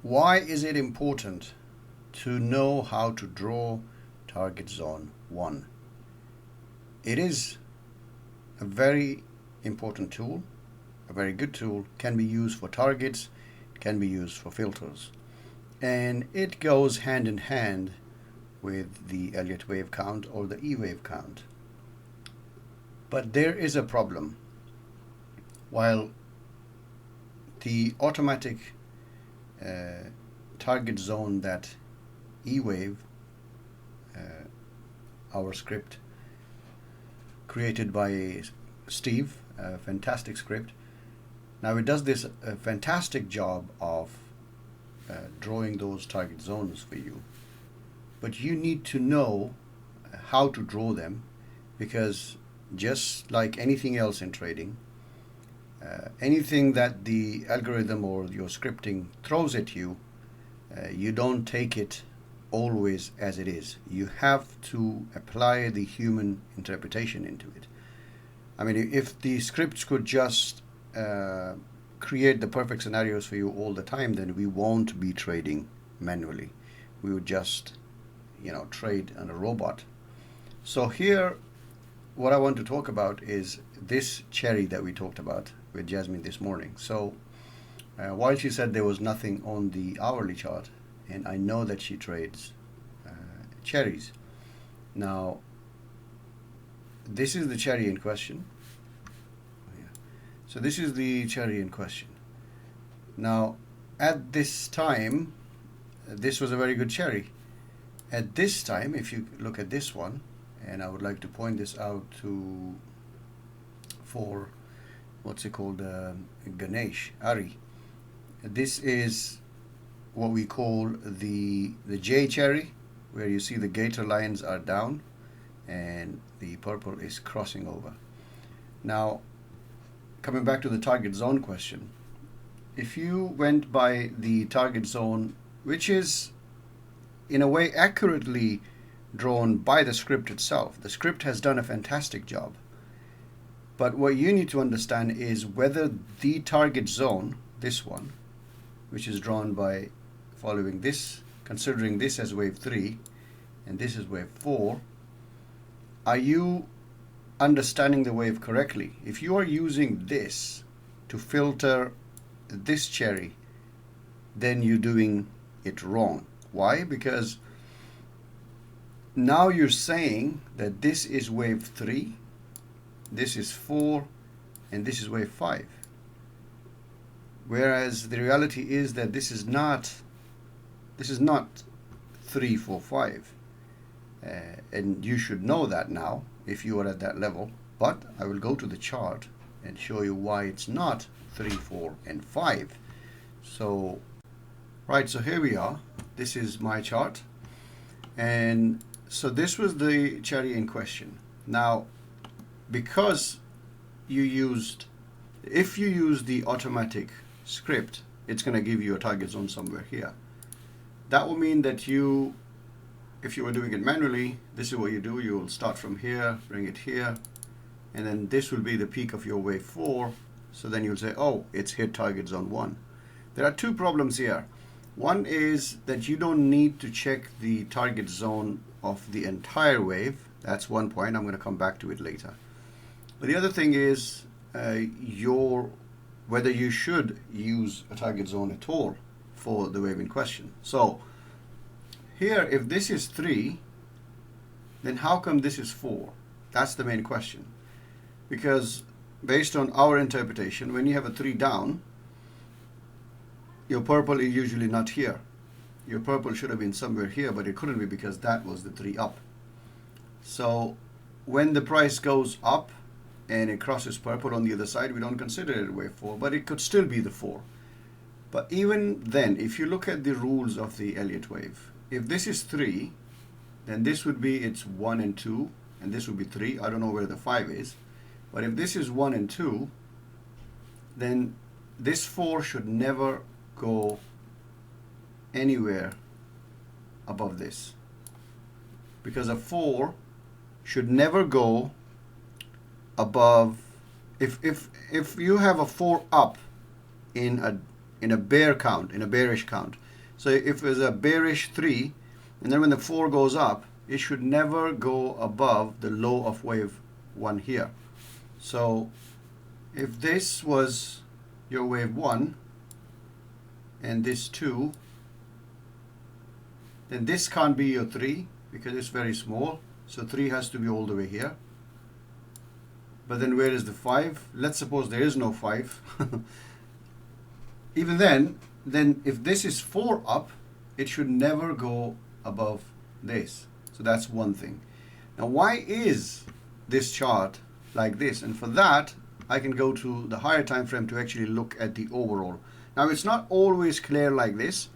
Why is it important to know how to draw target zone 1? It is a very important tool, a very good tool, can be used for targets, can be used for filters. And it goes hand in hand with the Elliott wave count or the E wave count. But there is a problem. While the automatic target zone that E wave, our script created by Steve, a fantastic script. Now it does this fantastic job of drawing those target zones for you. But you need to know how to draw them, because just like anything else in trading, anything that the algorithm or your scripting throws at you, you don't take it always as it is. You have to apply the human interpretation into it. I mean, if the scripts could just create the perfect scenarios for you all the time, then we won't be trading manually. We would just, trade on a robot. So here, what I want to talk about is this cherry that we talked about with Jasmine this morning. So while she said there was nothing on the hourly chart, and I know that she trades cherries. Now, this is the cherry in question. So this is the cherry in question. Now, at this time, this was a very good cherry. At this time, if you look at this one, and I would like to point this out for what's it called, Ganesh, Ari. This is what we call the J cherry, where you see the gator lines are down and the purple is crossing over. Now, coming back to the target zone question, if you went by the target zone, which is in a way accurately drawn by the script itself, the script has done a fantastic job. But what you need to understand is whether the target zone, this one, which is drawn by following this, considering this as wave 3 and this is wave 4, are you understanding the wave correctly? If you are using this to filter this cherry, then you're doing it wrong. Why? Because now you're saying that this is wave 3, this is 4, and this is wave 5. Whereas the reality is that this is not 3, 4, 5. And you should know that now if you are at that level. But I will go to the chart and show you why it's not 3, 4, and 5. So, right, so here we are. This is my chart. And so this was the cherry in question. Now, because if you use the automatic script, it's going to give you a target zone somewhere here. That will mean that if you were doing it manually, this is what you do. You will start from here, bring it here, and then this will be the peak of your wave 4. So then you'll say, oh, it's hit target zone 1. There are two problems here. One is that you don't need to check the target zone of the entire wave. That's one point. I'm going to come back to it later. But the other thing is whether you should use a target zone at all for the wave in question. So here, if this is 3, then how come this is 4? That's the main question. Because based on our interpretation, when you have a 3 down, your purple is usually not here. Your purple should have been somewhere here, but it couldn't be because that was the 3 up. So when the price goes up and it crosses purple on the other side, we don't consider it wave 4, but it could still be the 4. But even then, if you look at the rules of the Elliott wave, if this is 3, then this would be its 1 and 2, and this would be 3. I don't know where the 5 is. But if this is 1 and 2, then this 4 should never go anywhere above this. Because a 4 should never go above, if you have a 4 up in a bear count, in a bearish count, So if there's a bearish 3, and then when the 4 goes up, it should never go above the low of wave 1 here. So if this was your wave 1 and this 2, then this can't be your 3 because it's very small. So 3 has to be all the way here. But then where is the 5? Let's suppose there is no 5. Even then if this is 4 up, it should never go above this. So that's one thing. Now why is this chart like this? And for that, I can go to the higher time frame to actually look at the overall. Now it's not always clear like this,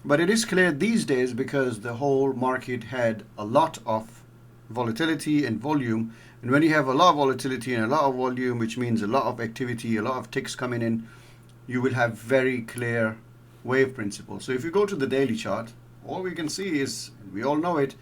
but it is clear these days because the whole market had a lot of volatility and volume. And when you have a lot of volatility and a lot of volume, which means a lot of activity, a lot of ticks coming in, you will have very clear wave principle. So if you go to the daily chart, all we can see is, we all know it,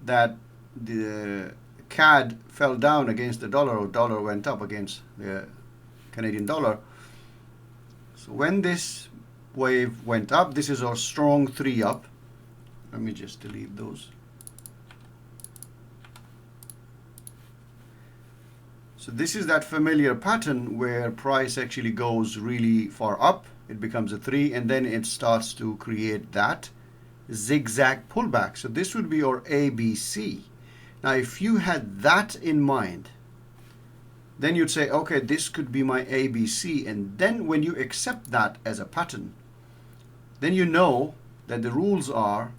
that the CAD fell down against the dollar, or dollar went up against the Canadian dollar. So when this wave went up, this is our strong 3 up. Let me just delete those. So this is that familiar pattern where price actually goes really far up, it becomes a 3, and then it starts to create that zigzag pullback. So this would be your ABC. Now if you had that in mind, then you'd say, okay, this could be my ABC. And then when you accept that as a pattern, then you know that the rules are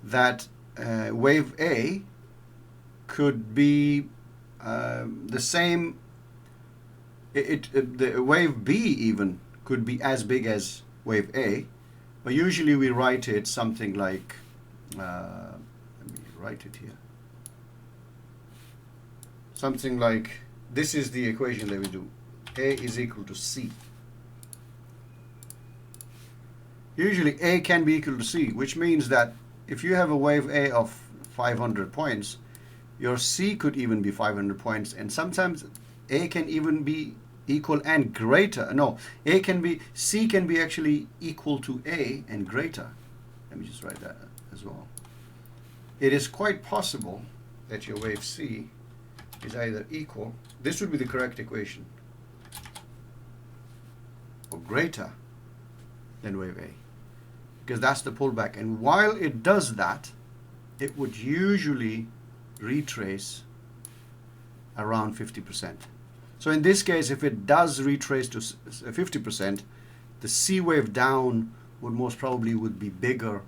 that wave A could be the same, the wave B even could be as big as wave A, but usually we write it something like, let me write it here, something like, this is the equation that we do, A is equal to C. Usually A can be equal to C, which means that if you have a wave A of 500 points, your C could even be 500 points, and sometimes A can even be equal and greater. No, C can be actually equal to A and greater. Let me just write that as well. It is quite possible that your wave C is either equal, this would be the correct equation, or greater than wave A, because that's the pullback. And while it does that, it would usually retrace around 50%. So in this case, if it does retrace to 50%, the C wave down would most probably be bigger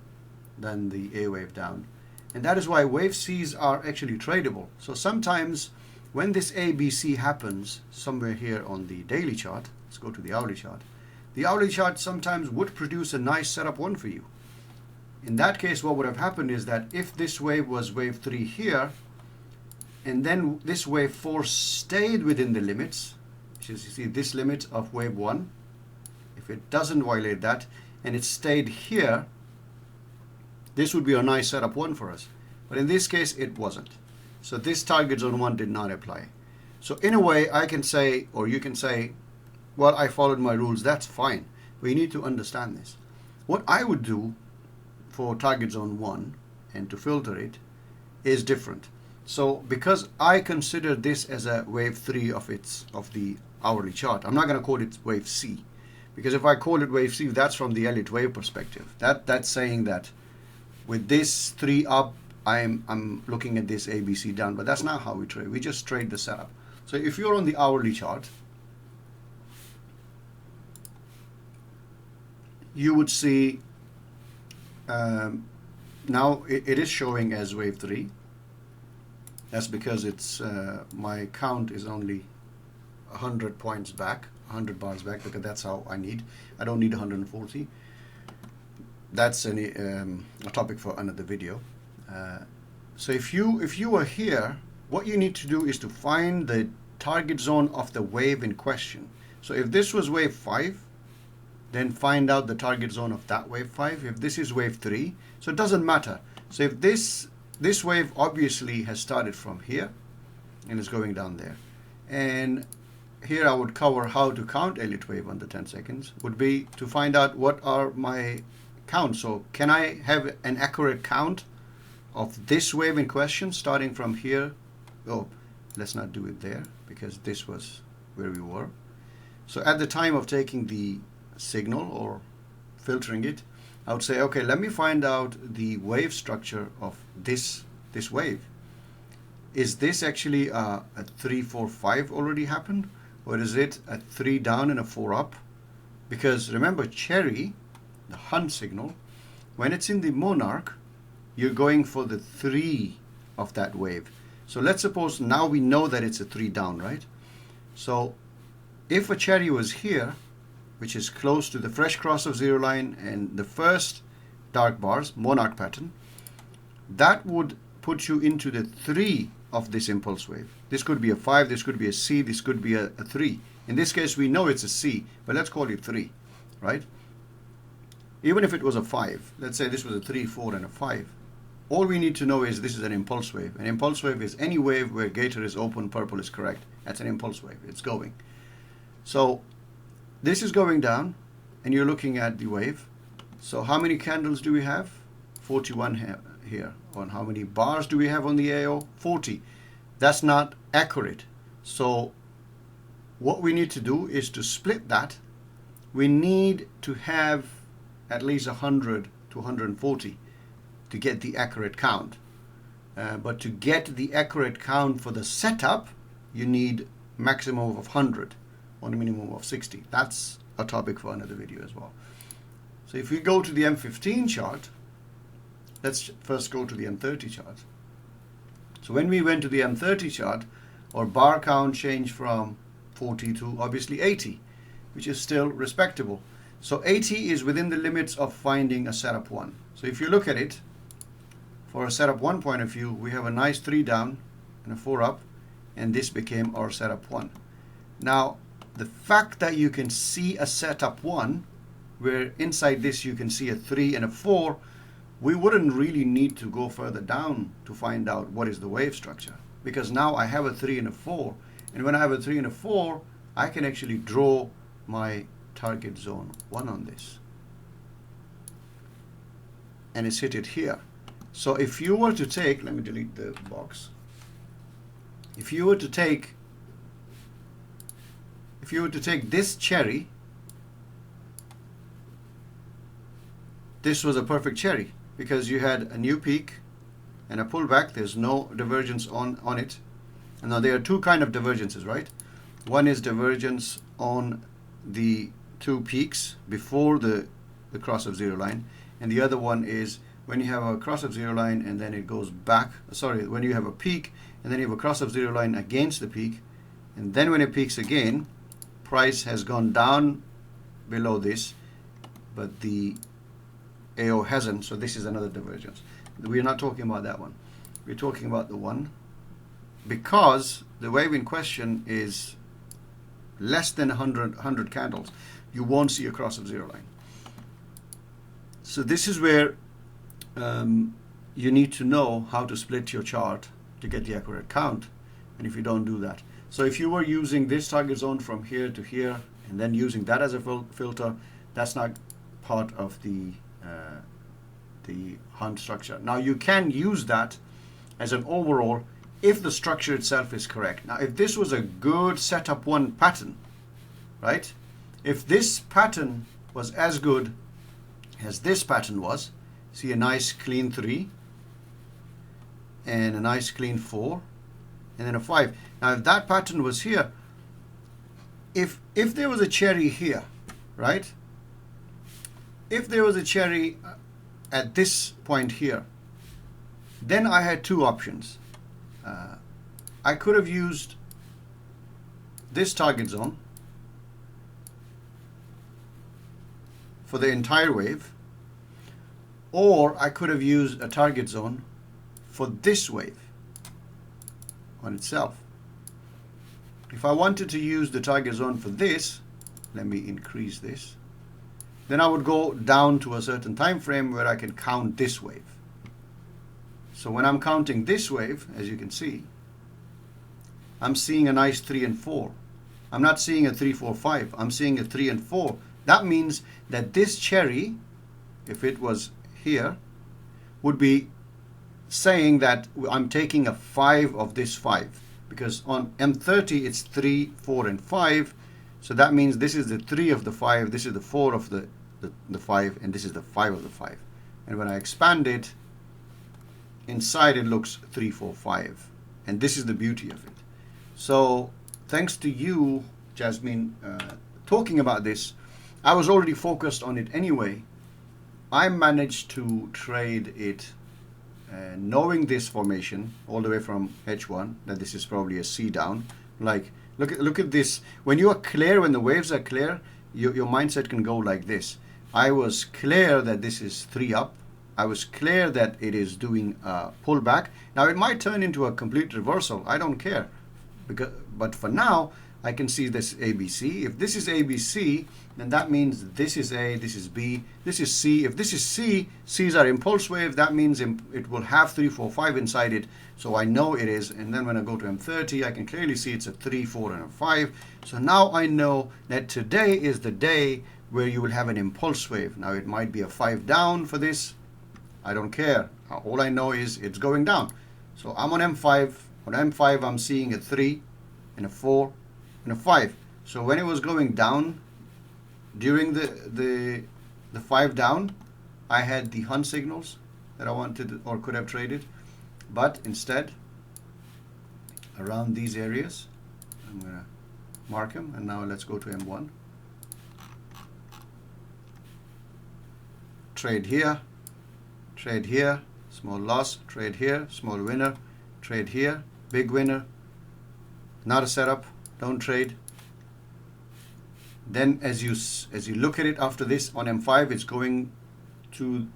than the A wave down. And that is why wave Cs are actually tradable. So sometimes when this ABC happens somewhere here on the daily chart, let's go to the hourly chart. The hourly chart sometimes would produce a nice setup 1 for you. In that case, what would have happened is that if this wave was wave 3 here, and then this wave 4 stayed within the limits, which is, you see, this limit of wave 1, if it doesn't violate that, and it stayed here, this would be a nice setup 1 for us. But in this case, it wasn't. So this target zone 1 did not apply. So in a way, I can say, or you can say, well, I followed my rules, that's fine. But you need to understand this. What I would do for target zone 1 and to filter it is different. So because I consider this as a wave 3 of the hourly chart, I'm not going to call it wave C, because if I call it wave C, that's from the Elliott wave perspective. That's saying that with this 3 up, I'm looking at this ABC down, but that's not how we trade. We just trade the setup. So if you're on the hourly chart, you would see now it is showing as wave 3. That's because it's my count is only 100 points back, 100 bars back, because that's how I need. I don't need 140. That's a topic for another video. So if you are here, what you need to do is to find the target zone of the wave in question. So if this was wave 5, then find out the target zone of that wave 5. If this is wave 3, so it doesn't matter. So if this wave obviously has started from here and is going down there, and here I would cover how to count Elliott wave under 10 seconds, would be to find out what are my count. So can I have an accurate count of this wave in question starting from here? Oh, let's not do it there because this was where we were. So at the time of taking the signal or filtering it, I would say, okay, let me find out the wave structure of this wave. Is this actually a 3, 4, 5 already happened, or is it a 3 down and a 4 up? Because remember, cherry, the hunt signal, when it's in the monarch, you're going for the 3 of that wave. So let's suppose now we know that it's a 3 down, right? So if a cherry was here, which is close to the fresh cross of zero line and the first dark bars, monarch pattern, that would put you into the 3 of this impulse wave. This could be a 5, this could be a C, this could be a 3. In this case, we know it's a C, but let's call it 3, right? Even if it was a 5, let's say this was a 3, 4, and a 5. All we need to know is this is an impulse wave. An impulse wave is any wave where gator is open, purple is correct. That's an impulse wave. It's going. So this is going down, and you're looking at the wave. So how many candles do we have? 41 here. On how many bars do we have on the AO? 40. That's not accurate. So what we need to do is to split that. We need to have at least 100 to 140 to get the accurate count. But to get the accurate count for the setup, you need maximum of 100 on a minimum of 60. That's a topic for another video as well. So if we go to the M15 chart, let's first go to the M30 chart. So when we went to the M30 chart, our bar count changed from 40 to obviously 80, which is still respectable. So 80 is within the limits of finding a setup 1. So if you look at it, for a setup 1 point of view, we have a nice 3 down and a 4 up, and this became our setup 1. Now, the fact that you can see a setup 1, where inside this you can see a 3 and a 4, we wouldn't really need to go further down to find out what is the wave structure, because now I have a 3 and a 4, and when I have a 3 and a 4, I can actually draw my target zone 1 on this, and it's hit it here. So if you were to take, let me delete the box, if you were to take this cherry, this was a perfect cherry because you had a new peak and a pullback. There's no divergence on it. And now there are two kind of divergences, right? One is divergence on the two peaks before the cross of zero line, and the other one is when you have a cross of zero line and then it goes back, sorry, when you have a peak and then you have a cross of zero line against the peak, and then when it peaks again, price has gone down below this, but the AO hasn't, so this is another divergence. We're not talking about that one. We're talking about the one because the wave in question is less than 100 candles. You won't see a cross of zero line. So this is where you need to know how to split your chart to get the accurate count, and if you don't do that. So if you were using this target zone from here to here and then using that as a filter, that's not part of the hunt structure. Now you can use that as an overall if the structure itself is correct. Now if this was a good setup 1 pattern, right? If this pattern was as good as this pattern was, see a nice clean 3 and a nice clean 4 and then a 5. Now if that pattern was here, if there was a cherry here, right? If there was a cherry at this point here, then I had two options. I could have used this target zone for the entire wave, or I could have used a target zone for this wave on itself. If I wanted to use the target zone for this, let me increase this, then I would go down to a certain time frame where I can count this wave. So when I'm counting this wave, as you can see, I'm seeing a nice 3 and 4. I'm not seeing a 3, 4, 5. I'm seeing a 3 and 4. That means that this cherry if it was here, would be saying that I'm taking a 5 of this 5, because on M30 it's 3, 4 and 5, so that means this is the 3 of the 5, this is the 4 of the 5, and this is the 5 of the 5. And when I expand it, inside it looks 3, 4, 5, and this is the beauty of it. So thanks to you, Jasmine, talking about this, I was already focused on it anyway. I managed to trade it knowing this formation all the way from H1, that this is probably a C down. Like, look at this. When you are clear, when the waves are clear, your mindset can go like this. I was clear that this is 3 up. I was clear that it is doing a pullback. Now it might turn into a complete reversal. I don't care. But for now, I can see this ABC. If this is ABC, then that means this is A, this is B, this is C. If this is C, C's are impulse wave. That means it will have 3, 4, 5 inside it. So I know it is. And then when I go to M30, I can clearly see it's a 3, 4, and a 5. So now I know that today is the day where you will have an impulse wave. Now it might be a 5 down for this. I don't care. All I know is it's going down. So I'm on M5. On M5, I'm seeing a 3 and a 4 and a 5. So when it was going down during the 5 down, I had the hunt signals that I wanted or could have traded, but instead around these areas, I'm gonna mark them. And now let's go to M1. Trade here, small loss, trade here, small winner, trade here, big winner, not a setup, don't trade. Then as you look at it after this on M5, it's going to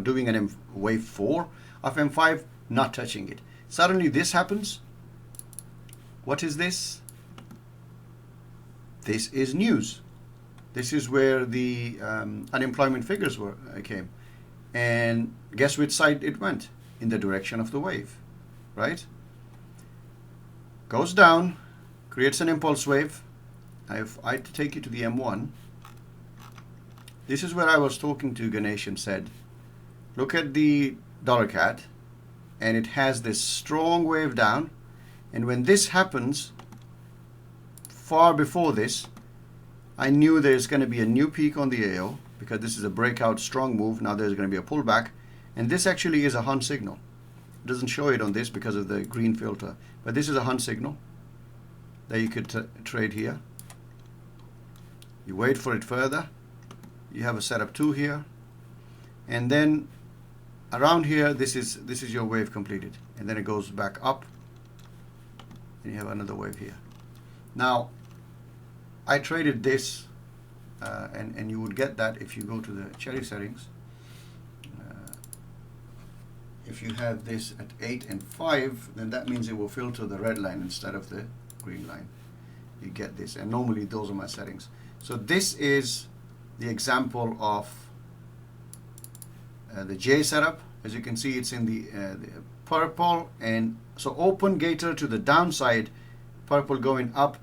doing an wave 4 of M5, not touching it. Suddenly this happens. What is this? This is news. This is where the unemployment figures came. And guess which side it went? In the direction of the wave, right? Goes down, creates an impulse wave. If I take you to the M1, this is where I was talking to Ganesh and said, look at the dollar cat, and it has this strong wave down. And when this happens, far before this, I knew there's going to be a new peak on the AO, because this is a breakout strong move. Now there's going to be a pullback, and this actually is a hunt signal. It doesn't show it on this because of the green filter, but this is a hunt signal that you could trade here. You wait for it further. You have a setup 2 here, and then around here, this is your wave completed, and then it goes back up, and you have another wave here. Now I traded this, and you would get that if you go to the cherry settings. If you have this at 8 and 5, then that means it will filter the red line instead of the green line. You get this, and normally those are my settings. So this is the example of the J setup. As you can see, it's in the purple, and so open gator to the downside, purple going up,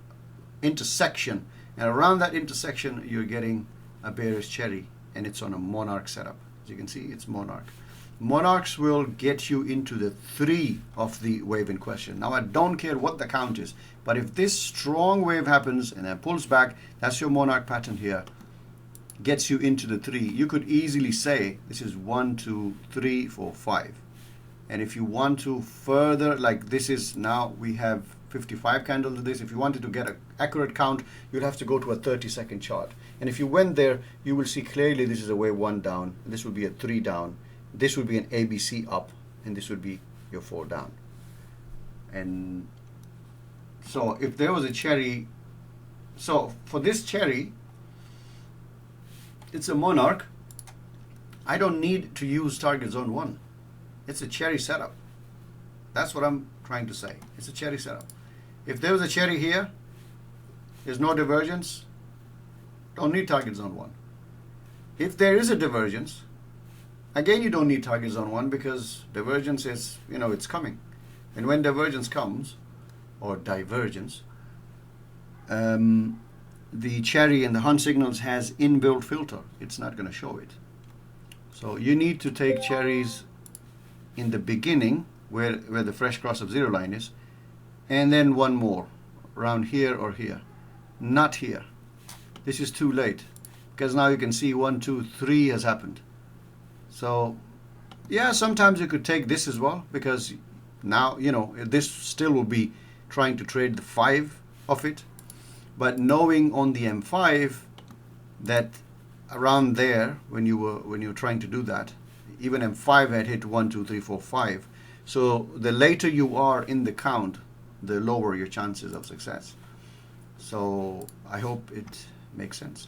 intersection, and around that intersection you're getting a bearish cherry, and it's on a monarch setup. As you can see, it's monarch. Monarchs will get you into the 3 of the wave in question. Now I don't care what the count is, but if this strong wave happens and then pulls back, that's your monarch pattern here, gets you into the 3. You could easily say this is 1, 2, 3, 4, 5. And if you want to further, like this is, now we have 55 candles of this. If you wanted to get an accurate count, you'll have to go to a 30-second chart. And if you went there, you will see clearly this is a wave 1 down, this would be a 3 down, this would be an ABC up, and this would be your 4 down. And so if there was a cherry, so for this cherry, it's a monarch. I don't need to use target zone 1. It's a cherry setup. That's what I'm trying to say. It's a cherry setup. If there was a cherry here, there's no divergence, don't need target zone 1. If there is a divergence, again, you don't need target zone 1, because divergence is, it's coming. And when divergence comes, or divergence, the cherry and the hunt signals has inbuilt filter. It's not going to show it. So you need to take cherries in the beginning where the fresh cross of zero line is, and then one more around here or here, not here. This is too late because now you can see 1, 2, 3 has happened. So yeah, sometimes you could take this as well, because now, you know, this still will be trying to trade the 5 of it, but knowing on the M5 that around there when you were trying to do that, even M5 had hit 1, 2, 3, 4, 5. So the later you are in the count, the lower your chances of success. So I hope it makes sense.